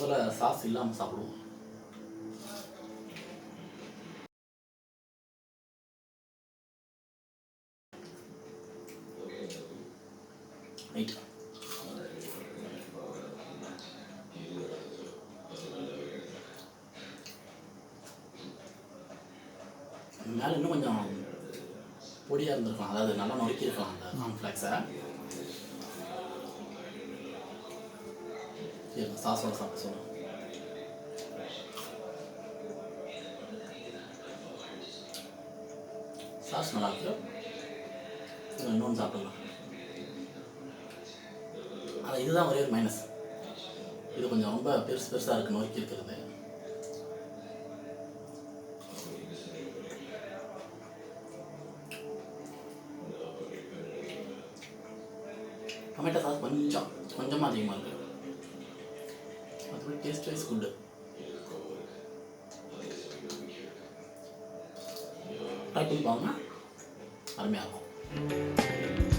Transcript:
முதல்ல சாஸ் இல்லாமல் சாப்பிடுவோம். ரைட், மேலே இன்னும் கொஞ்சம் பொடியாக இருந்திருக்கலாம், அதாவது நல்லா நொறுக்கியிருக்கலாம் அந்த கார்ன்ஃப்ளேக்ஸை. சரி, சாஸோட சாப்பிட சொல்லுங்கள். சாஸ் நல்லாயிருக்கு, இன்னொன்று சாப்பிடலாம். ஆனால் இதுதான் ஒரே ஒரு மைனஸ், இது கொஞ்சம் ரொம்ப பெருசாக இருக்குது நோக்கி இருக்கிறது. டொமேட்டோ சாஸ் கொஞ்சமாக அதிகமாக இருக்குது, மற்றபடி டேஸ்ட் வைஸ் குட்டு. ட்ரை பண்ணி பாருங்க, அருமையாக இருக்கும்.